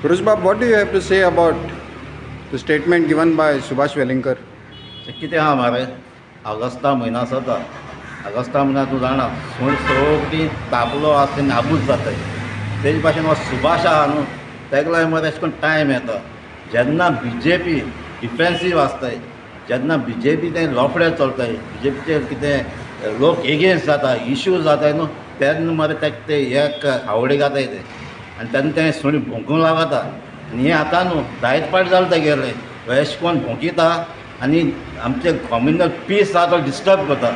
Gurushbab, what do you have to say about the statement given by Subhash Wellinkar? कितें आहा मरे Agusta म्हयनो जाता ऑगस्टा म्हयन्यांत तूं जाणा सूण सगळी तापलो आसता नाबूद जाताय तेजे भाशेन हो सुभाष आहा न्हू तेका लागून मरे अशें करून टायम येता जेन्ना BJP डिफेन्सीव आसताय जेन्ना BJP तें लोफडे चलताय BJPचेर कितें लोक एगेन्स्ट जाता इश्यू जाताय न्हू तेन्ना मरे तेका ते एक हावडे घाताय ते आनी तेन्ना तें सुणी भोंकूंक लागता आनी हें आतां न्हू जायत पाट जालें तेगेलें अशें करून भोंकिता आनी आमचे कम्युनल पीस आहा तो डिस्टर्ब करता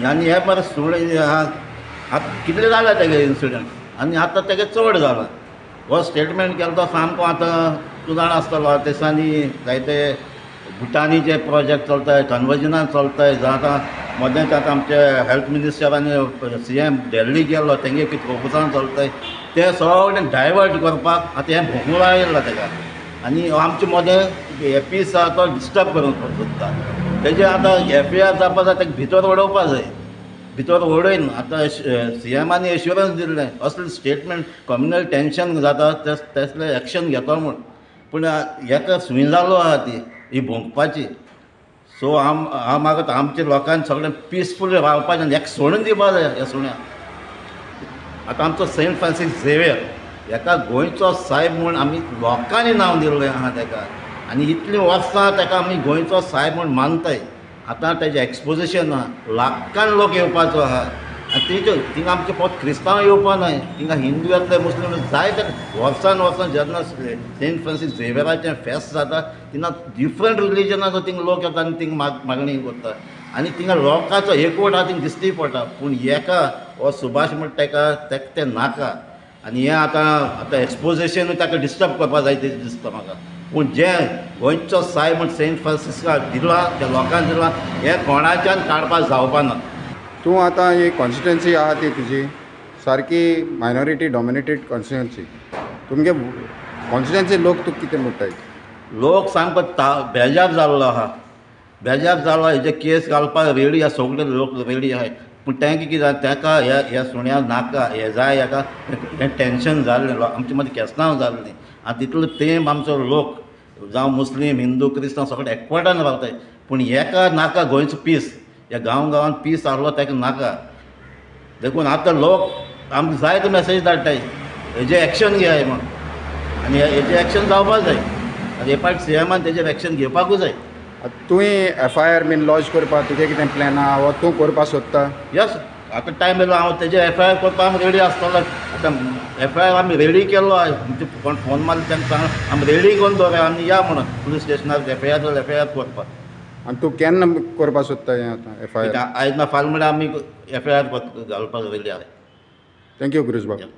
आनी हे मरे सुणे आतां कितले जाले तेगे इन्सिडंट आनी आतां तेगे चड जाला हो स्टेटमेंट केलो तो सामको आतां तूं जाणा आसतलो ते दिसांनी जायते भुटानीचे प्रोजेक्ट चलताय कन्वर्जनान चलताय जावं आतां मदेंच आतां आमचे हेल्थ मिनिस्टरांनी CM दिल्ली गेल्लो तेंगे कितें प्रोपोजान चलताय ते सगळें डायवर्ट करपाक आतां हें भोगूंक लायला तेका आनी आमचे मदें हे पीस आहा तो डिस्टर्ब करूंक सोदता तेजे आतां FIR जावपा जाय तेका भितर उडोवपा जाय भितर उडयन आतां CMांनी एश्युरन्स दिल्लें असलें स्टेटमेंट कम्युनल टेंशन जाता तसलें एक्शन घेतो म्हूण पूण हेका सुय जालो आहा ती ही भोंकपाची सो हांव मागता आमच्या लोकांनी सगळें पिसफूल रावपाचें आनी हेका सोडून दिवपा जाय ह्या सुण्याक आतां आमचो सेंट फ्रांसीस झेवियर हेका गोंयचो साहेब म्हूण आमी लोकांनी नांव दिल्लें आहा तेका आनी इतलीं वर्सां तेका आमी गोंयचो साहेब म्हूण मानताय आतां तेजें एक्सपोजिशन आहा लाखान लोक येवपाचो आहा आनी थिंगा आमचे फक्त क्रिस्तांव येवपा न्हय थिंगा हिंदू येतले मुस्लीम जायते वर्सान जेन्ना सेंट फ्रांसीस झेवियराचें फेस्त जाता थिंगा डिफरंट रिलिजनाचो थिंगा लोक येता आनी थिंगा मागणी करता आनी थिंगा लोकांचो एकवट आहा थिंगा दिश्टी पडटा पूण हेका हो सुभाष म्हणटा तेका तें नाका आनी हें आतां एक्सपोजिशन ताका डिस्टर्ब करपा जाय तें दिसता म्हाका पूण जें गोंयचो साहेब म्हण सेंट फ्रांसिस्काक दिला त्या लोकांक दिला हें कोणाच्यान काडपाक जावपा ना तूं आतां ही कॉन्स्टिट्युएन्सी आहा ती तुजी सारकी मायनॉरिटी डॉमिनेटेड कॉन्स्टिट्युएन्सी तुमगे कॉन्स्टिट्युएन्सी लोक तुका कितें म्हणटाय लोक सामको बेजार जाल्लो आहा बेजार जाल्लो हेजे केस घालपाक रेडी आहा सगळे लोक रेडी आहाय पूण तेंका कितें जालें तेका ह्या सुण्याक नाका हें जाय हेका हें टेंशन जाल्लें आमचे मदीं केसनांव जाल्लीं आनी तितलो तेंप आमचो लोक जावं मुस्लीम हिंदू क्रिस्तांव सगळे एकवटान रावताय पूण हेका नाका गोंयचो पीस ह्या गांवांत पीस आहलो तेका नाका देखून आतां लोक आमकां जायते मॅसेज धाडटाय हेजें एक्शन घेयाय म्हण आनी हेजें एक्शन जावपाक जाय आनी हे पाट CMान तेजेर एक्शन घेवपाकूच जाय तुवें FIR बीन लॉन्च करपाक तुजें कितें प्लॅन आहा वो तूं करपाक सोदता यस आतां टायम येयलो हांव तेजेर FIR करपाक आमी रेडी आसतलो आतां FIR आमी रेडी केल्लो आहा म्हणजे कोण फोन मारलो तेंका सांग आमी रेडी करून दवरया आमी या म्हणून पुलीस स्टेशनार FIR करपाक आनी तूं केन्ना करपाक सोदता हें आतां FIR आयज ना फाल्यां म्हणल्यार आमी FIR घालपाक रेडी आहाय थँक्यू गुरुश बाब